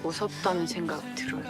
무섭다는 생각이 들어요.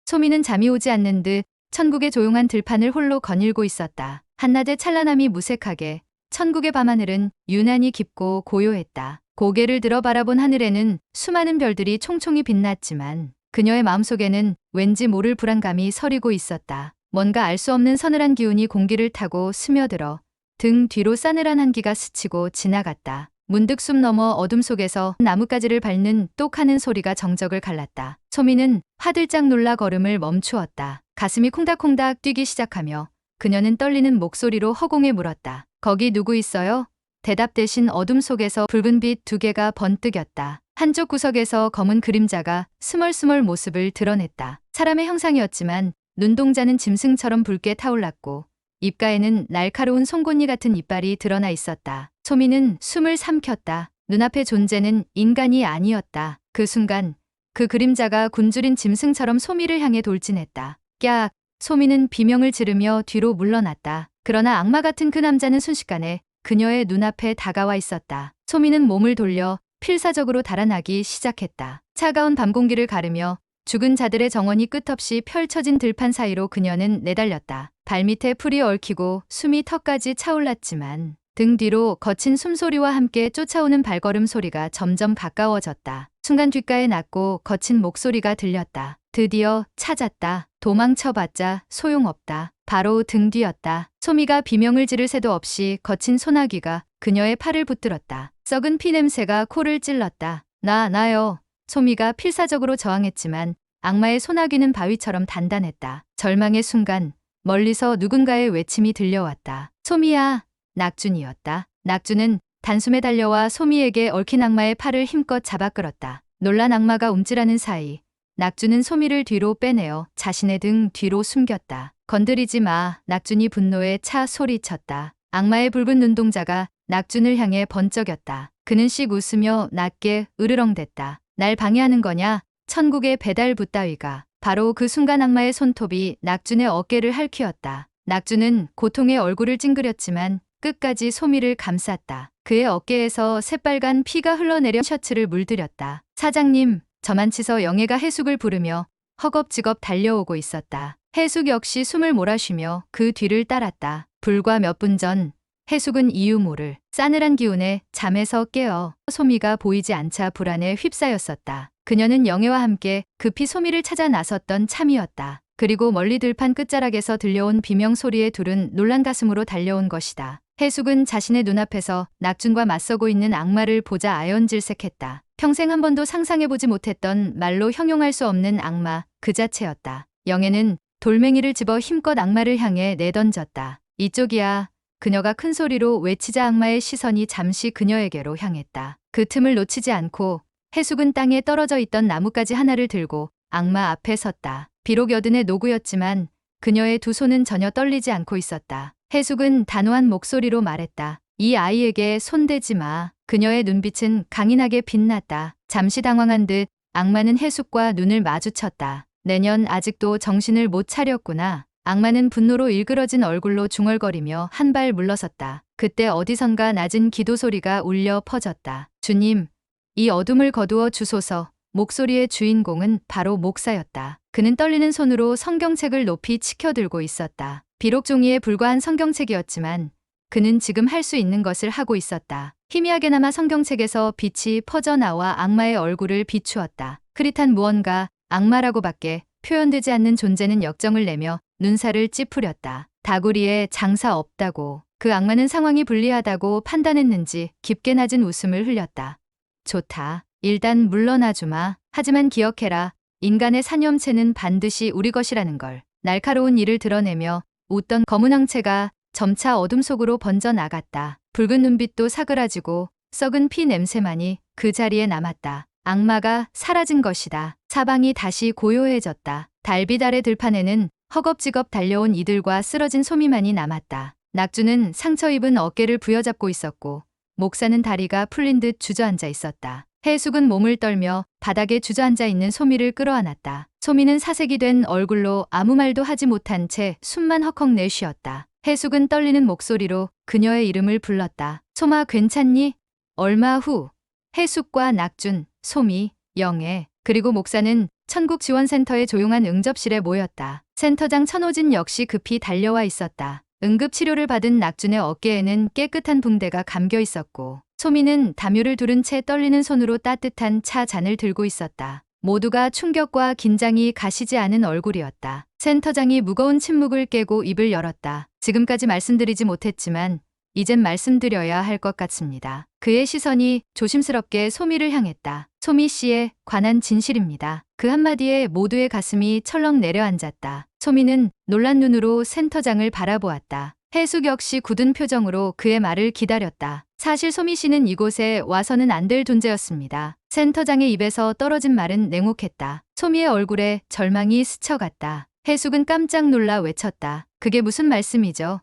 소미는 잠이 오지 않는 듯 천국의 조용한 들판을 홀로 거닐고 있었다. 한낮의 찬란함이 무색하게, 천국의 밤하늘은 유난히 깊고 고요했다. 고개를 들어 바라본 하늘에는 수많은 별들이 총총히 빛났지만 그녀의 마음속에는 왠지 모를 불안감이 서리고 있었다. 뭔가 알 수 없는 서늘한 기운이 공기를 타고 스며들어 등 뒤로 싸늘한 한기가 스치고 지나갔다. 문득 숨 넘어 어둠 속에서 나뭇가지를 밟는 똑하는 소리가 정적을 갈랐다. 소미는 화들짝 놀라 걸음을 멈추었다. 가슴이 콩닥콩닥 뛰기 시작하며 그녀는 떨리는 목소리로 허공에 물었다. 거기 누구 있어요? 대답 대신 어둠 속에서 붉은 빛 두 개가 번뜩였다. 한쪽 구석에서 검은 그림자가 스멀스멀 모습을 드러냈다. 사람의 형상이었지만 눈동자는 짐승처럼 붉게 타올랐고 입가에는 날카로운 송곳니 같은 이빨이 드러나 있었다. 소미는 숨을 삼켰다. 눈앞의 존재는 인간이 아니었다. 그 순간 그 그림자가 굶주린 짐승처럼 소미를 향해 돌진했다. 깍! 소미는 비명을 지르며 뒤로 물러났다. 그러나 악마 같은 그 남자는 순식간에 그녀의 눈앞에 다가와 있었다. 소미는 몸을 돌려 필사적으로 달아나기 시작했다. 차가운 밤 공기를 가르며 죽은 자들의 정원이 끝없이 펼쳐진 들판 사이로 그녀는 내달렸다. 발밑에 풀이 얽히고 숨이 턱까지 차올랐지만 등 뒤로 거친 숨소리와 함께 쫓아오는 발걸음 소리가 점점 가까워졌다. 순간 귓가에 낮고 거친 목소리가 들렸다. 드디어 찾았다. 도망쳐봤자 소용없다. 바로 등 뒤였다. 소미가 비명을 지를 새도 없이 거친 소나기가 그녀의 팔을 붙들었다. 썩은 피 냄새가 코를 찔렀다. 나요. 소미가 필사적으로 저항했지만 악마의 소나기는 바위처럼 단단했다. 절망의 순간 멀리서 누군가의 외침이 들려왔다. 소미야. 낙준이었다. 낙준은 단숨에 달려와 소미에게 얽힌 악마의 팔을 힘껏 잡아 끌었다. 놀란 악마가 움찔하는 사이 낙준은 소미를 뒤로 빼내어 자신의 등 뒤로 숨겼다. 건드리지 마. 낙준이 분노에 차 소리쳤다. 악마의 붉은 눈동자가 낙준을 향해 번쩍였다. 그는 씩 웃으며 낮게 으르렁댔다. 날 방해하는 거냐? 천국의 배달부 따위가. 바로 그 순간 악마의 손톱이 낙준의 어깨를 핥히었다. 낙준은 고통에 얼굴을 찡그렸지만 끝까지 소미를 감쌌다. 그의 어깨에서 새빨간 피가 흘러내려 셔츠를 물들였다. 사장님, 저만치서 영애가 해숙을 부르며 허겁지겁 달려오고 있었다. 해숙 역시 숨을 몰아쉬며 그 뒤를 따랐다. 불과 몇 분 전 해숙은 이유 모를 싸늘한 기운에 잠에서 깨어 소미가 보이지 않자 불안에 휩싸였었다. 그녀는 영애와 함께 급히 소미를 찾아 나섰던 참이었다. 그리고 멀리 들판 끝자락에서 들려온 비명 소리에 둘은 놀란 가슴으로 달려온 것이다. 해숙은 자신의 눈앞에서 낙준과 맞서고 있는 악마를 보자 아연질색했다. 평생 한 번도 상상해보지 못했던 말로 형용할 수 없는 악마 그 자체였다. 영애는 돌멩이를 집어 힘껏 악마를 향해 내던졌다. 이쪽이야. 그녀가 큰 소리로 외치자 악마의 시선이 잠시 그녀에게로 향했다. 그 틈을 놓치지 않고 해숙은 땅에 떨어져 있던 나뭇가지 하나를 들고 악마 앞에 섰다. 비록 여든의 노구였지만 그녀의 두 손은 전혀 떨리지 않고 있었다. 해숙은 단호한 목소리로 말했다. 이 아이에게 손대지 마. 그녀의 눈빛은 강인하게 빛났다. 잠시 당황한 듯 악마는 해숙과 눈을 마주쳤다. 내년 아직도 정신을 못 차렸구나. 악마는 분노로 일그러진 얼굴로 중얼거리며 한 발 물러섰다. 그때 어디선가 낮은 기도 소리가 울려 퍼졌다. 주님, 이 어둠을 거두어 주소서. 목소리의 주인공은 바로 목사였다. 그는 떨리는 손으로 성경책을 높이 치켜들고 있었다. 비록 종이에 불과한 성경책이었지만 그는 지금 할 수 있는 것을 하고 있었다. 희미하게나마 성경책에서 빛이 퍼져나와 악마의 얼굴을 비추었다. 흐릿한 무언가, 악마라고밖에 표현되지 않는 존재는 역정을 내며 눈살을 찌푸렸다. 다구리에 장사 없다고. 그 악마는 상황이 불리하다고 판단했는지 깊게 낮은 웃음을 흘렸다. 좋다. 일단 물러나주마. 하지만 기억해라. 인간의 사념체는 반드시 우리 것이라는 걸. 날카로운 이를 드러내며 웃던 검은 형체가 점차 어둠 속으로 번져나갔다. 붉은 눈빛도 사그라지고 썩은 피 냄새만이 그 자리에 남았다. 악마가 사라진 것이다. 사방이 다시 고요해졌다. 달빛 아래 들판에는 허겁지겁 달려온 이들과 쓰러진 소미만이 남았다. 낙주는 상처 입은 어깨를 부여잡고 있었고 목사는 다리가 풀린 듯 주저앉아 있었다. 해숙은 몸을 떨며 바닥에 주저앉아 있는 소미를 끌어안았다. 소미는 사색이 된 얼굴로 아무 말도 하지 못한 채 숨만 헉헉 내쉬었다. 해숙은 떨리는 목소리로 그녀의 이름을 불렀다. 소마 괜찮니? 얼마 후 해숙과 낙준, 소미, 영애, 그리고 목사는 천국지원센터의 조용한 응접실에 모였다. 센터장 천호진 역시 급히 달려와 있었다. 응급치료를 받은 낙준의 어깨에는 깨끗한 붕대가 감겨 있었고 소미는 담요를 두른 채 떨리는 손으로 따뜻한 차 잔을 들고 있었다. 모두가 충격과 긴장이 가시지 않은 얼굴이었다. 센터장이 무거운 침묵을 깨고 입을 열었다. 지금까지 말씀드리지 못했지만 이젠 말씀드려야 할 것 같습니다. 그의 시선이 조심스럽게 소미를 향했다. 소미 씨에 관한 진실입니다. 그 한마디에 모두의 가슴이 철렁 내려앉았다. 소미는 놀란 눈으로 센터장을 바라보았다. 해숙 역시 굳은 표정으로 그의 말을 기다렸다. 사실 소미 씨는 이곳에 와서는 안 될 존재였습니다. 센터장의 입에서 떨어진 말은 냉혹했다. 소미의 얼굴에 절망이 스쳐갔다. 해숙은 깜짝 놀라 외쳤다. 그게 무슨 말씀이죠?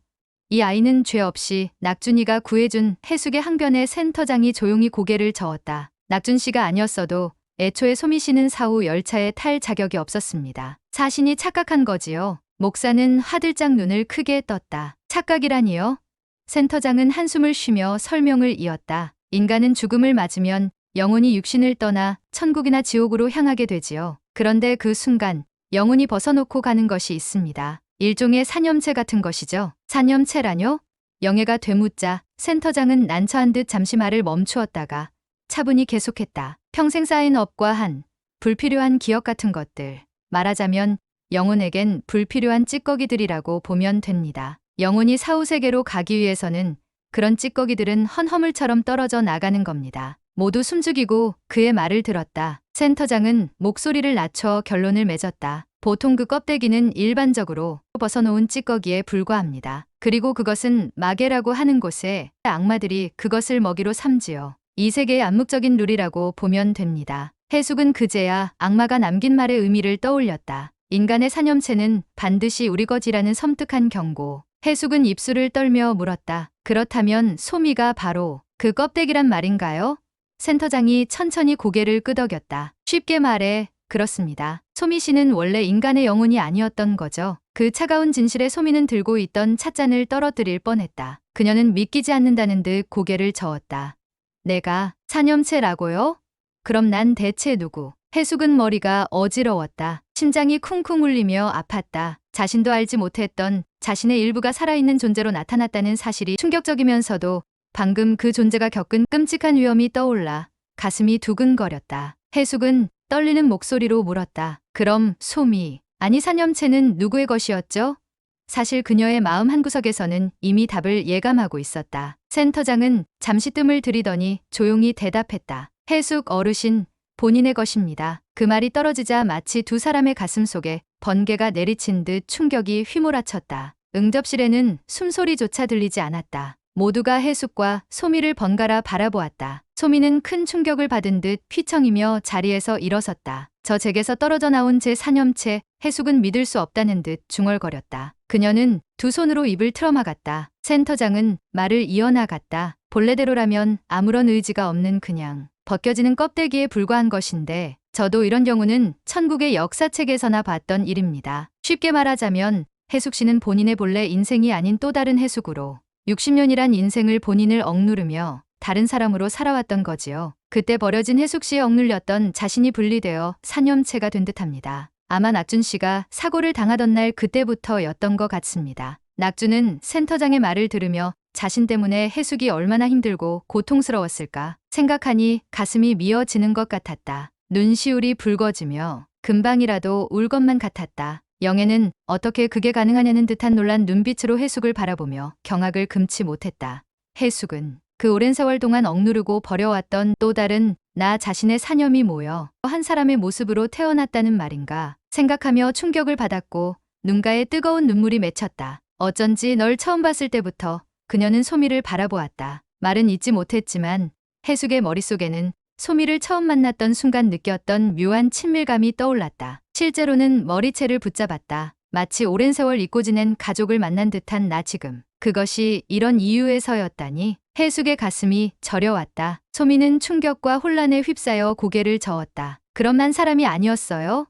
이 아이는 죄 없이 낙준이가 구해준 해숙의 항변에 센터장이 조용히 고개를 저었다. 낙준 씨가 아니었어도 애초에 소미 씨는 사후 열차에 탈 자격이 없었습니다. 자신이 착각한 거지요. 목사는 화들짝 눈을 크게 떴다. 착각이라니요? 센터장은 한숨을 쉬며 설명을 이었다. 인간은 죽음을 맞으면 영혼이 육신을 떠나 천국이나 지옥으로 향하게 되지요. 그런데 그 순간 영혼이 벗어놓고 가는 것이 있습니다. 일종의 사념체 같은 것이죠. 사념체라뇨? 영애가 되묻자 센터장은 난처한 듯 잠시 말을 멈추었다가 차분히 계속했다. 평생 쌓인 업과 한 불필요한 기억 같은 것들. 말하자면 영혼에겐 불필요한 찌꺼기들이라고 보면 됩니다. 영혼이 사후세계로 가기 위해서는 그런 찌꺼기들은 헌허물처럼 떨어져 나가는 겁니다. 모두 숨죽이고 그의 말을 들었다. 센터장은 목소리를 낮춰 결론을 맺었다. 보통 그 껍데기는 일반적으로 벗어놓은 찌꺼기에 불과합니다. 그리고 그것은 마계라고 하는 곳에 악마들이 그것을 먹이로 삼지요. 이 세계의 암묵적인 룰이라고 보면 됩니다. 해숙은 그제야 악마가 남긴 말의 의미를 떠올렸다. 인간의 사념체는 반드시 우리 것이라는 섬뜩한 경고. 해숙은 입술을 떨며 물었다. 그렇다면 소미가 바로 그 껍데기란 말인가요? 센터장이 천천히 고개를 끄덕였다. 쉽게 말해 그렇습니다. 소미 씨는 원래 인간의 영혼이 아니었던 거죠. 그 차가운 진실에 소미는 들고 있던 찻잔을 떨어뜨릴 뻔했다. 그녀는 믿기지 않는다는 듯 고개를 저었다. 내가 사념체라고요? 그럼 난 대체 누구? 해숙은 머리가 어지러웠다. 심장이 쿵쿵 울리며 아팠다. 자신도 알지 못했던 자신의 일부가 살아있는 존재로 나타났다는 사실이 충격적이면서도 방금 그 존재가 겪은 끔찍한 위험이 떠올라 가슴이 두근거렸다. 해숙은 떨리는 목소리로 물었다. 그럼 소미, 아니 사념체는 누구의 것이었죠? 사실 그녀의 마음 한구석에서는 이미 답을 예감하고 있었다. 센터장은 잠시 뜸을 들이더니 조용히 대답했다. 해숙 어르신, 본인의 것입니다. 그 말이 떨어지자 마치 두 사람의 가슴 속에 번개가 내리친 듯 충격이 휘몰아쳤다. 응접실에는 숨소리조차 들리지 않았다. 모두가 해숙과 소미를 번갈아 바라보았다. 소미는 큰 충격을 받은 듯 휘청이며 자리에서 일어섰다. 저 잭에서 떨어져 나온 제 사념체, 해숙은 믿을 수 없다는 듯 중얼거렸다. 그녀는 두 손으로 입을 틀어막았다. 센터장은 말을 이어나갔다. 본래대로라면 아무런 의지가 없는 그냥 벗겨지는 껍데기에 불과한 것인데 저도 이런 경우는 천국의 역사책에서나 봤던 일입니다. 쉽게 말하자면 해숙 씨는 본인의 본래 인생이 아닌 또 다른 해숙으로 60년이란 인생을 본인을 억누르며 다른 사람으로 살아왔던 거지요. 그때 버려진 해숙 씨에 억눌렸던 자신이 분리되어 사념체가 된 듯합니다. 아마 낙준 씨가 사고를 당하던 날 그때부터였던 것 같습니다. 낙준은 센터장의 말을 들으며 자신 때문에 해숙이 얼마나 힘들고 고통스러웠을까 생각하니 가슴이 미어지는 것 같았다. 눈시울이 붉어지며 금방이라도 울 것만 같았다. 영애는 어떻게 그게 가능하냐는 듯한 놀란 눈빛으로 해숙을 바라보며 경악을 금치 못했다. 해숙은 그 오랜 세월 동안 억누르고 버려왔던 또 다른 나 자신의 사념이 모여 한 사람의 모습으로 태어났다는 말인가 생각하며 충격을 받았고 눈가에 뜨거운 눈물이 맺혔다. 어쩐지 널 처음 봤을 때부터 그녀는 소미를 바라보았다. 말은 잊지 못했지만 해숙의 머릿속에는 소미를 처음 만났던 순간 느꼈던 묘한 친밀감이 떠올랐다. 실제로는 머리채를 붙잡았다. 마치 오랜 세월 잊고 지낸 가족을 만난 듯한 나 지금. 그것이 이런 이유에서였다니. 해숙의 가슴이 저려왔다. 소미는 충격과 혼란에 휩싸여 고개를 저었다. 그럼 난 사람이 아니었어요?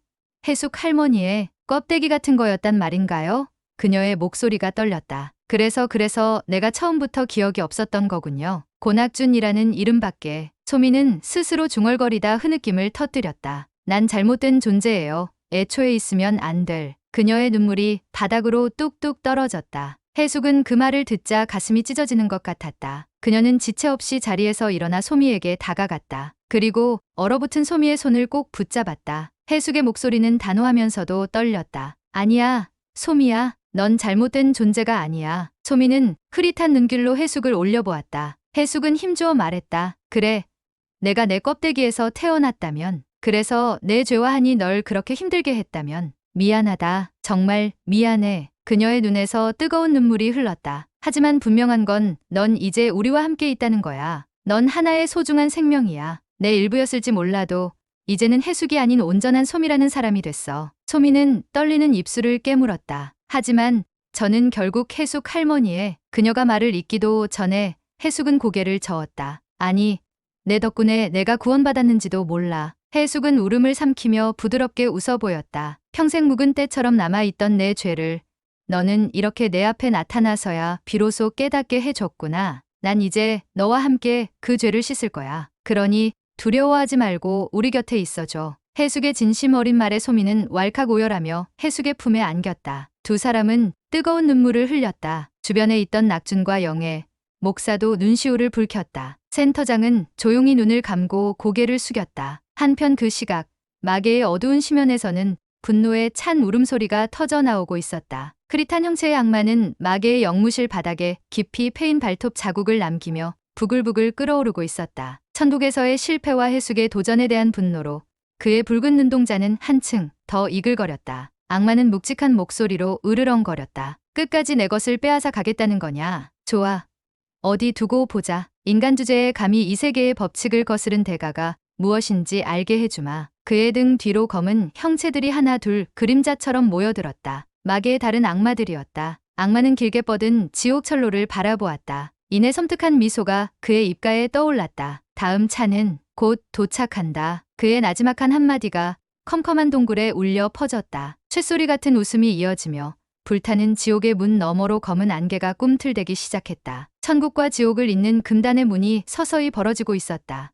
해숙 할머니의 껍데기 같은 거였단 말인가요? 그녀의 목소리가 떨렸다. 그래서 내가 처음부터 기억이 없었던 거군요. 고낙준이라는 이름밖에. 소미는 스스로 중얼거리다 흐느낌을 터뜨렸다. 난 잘못된 존재예요. 애초에 있으면 안 될. 그녀의 눈물이 바닥으로 뚝뚝 떨어졌다. 해숙은 그 말을 듣자 가슴이 찢어지는 것 같았다. 그녀는 지체 없이 자리에서 일어나 소미에게 다가갔다. 그리고 얼어붙은 소미의 손을 꼭 붙잡았다. 해숙의 목소리는 단호하면서도 떨렸다. 아니야, 소미야. 넌 잘못된 존재가 아니야. 소미는 흐릿한 눈길로 해숙을 올려보았다. 해숙은 힘주어 말했다. 그래, 내가 내 껍데기에서 태어났다면, 그래서 내 죄와 한이 널 그렇게 힘들게 했다면, 미안하다. 정말 미안해. 그녀의 눈에서 뜨거운 눈물이 흘렀다. 하지만 분명한 건 넌 이제 우리와 함께 있다는 거야. 넌 하나의 소중한 생명이야. 내 일부였을지 몰라도 이제는 해숙이 아닌 온전한 소미라는 사람이 됐어. 소미는 떨리는 입술을 깨물었다. 하지만 저는 결국 해숙 할머니의 그녀가 말을 잇기도 전에 해숙은 고개를 저었다. 아니, 내 덕분에 내가 구원받았는지도 몰라. 해숙은 울음을 삼키며 부드럽게 웃어 보였다. 평생 묵은 때처럼 남아있던 내 죄를 너는 이렇게 내 앞에 나타나서야 비로소 깨닫게 해줬구나. 난 이제 너와 함께 그 죄를 씻을 거야. 그러니 두려워하지 말고 우리 곁에 있어줘. 해숙의 진심 어린 말에 소미는 왈칵 오열하며 해숙의 품에 안겼다. 두 사람은 뜨거운 눈물을 흘렸다. 주변에 있던 낙준과 영애, 목사도 눈시울을 붉혔다. 센터장은 조용히 눈을 감고 고개를 숙였다. 한편 그 시각, 마계의 어두운 심연에서는 분노의 찬 울음소리가 터져 나오고 있었다. 흐릿한 형체의 악마는 마계의 영무실 바닥에 깊이 패인 발톱 자국을 남기며 부글부글 끓어오르고 있었다. 천국에서의 실패와 해숙의 도전에 대한 분노로 그의 붉은 눈동자는 한층 더 이글거렸다. 악마는 묵직한 목소리로 으르렁거렸다. 끝까지 내 것을 빼앗아 가겠다는 거냐? 좋아. 어디 두고 보자. 인간 주제에 감히 이 세계의 법칙을 거스른 대가가 무엇인지 알게 해주마. 그의 등 뒤로 검은 형체들이 하나 둘 그림자처럼 모여들었다. 마계의 다른 악마들이었다. 악마는 길게 뻗은 지옥 철로를 바라보았다. 이내 섬뜩한 미소가 그의 입가에 떠올랐다. 다음 차는 곧 도착한다. 그의 나지막한 한마디가 컴컴한 동굴에 울려 퍼졌다. 쇳소리 같은 웃음이 이어지며 불타는 지옥의 문 너머로 검은 안개가 꿈틀대기 시작했다. 천국과 지옥을 잇는 금단의 문이 서서히 벌어지고 있었다.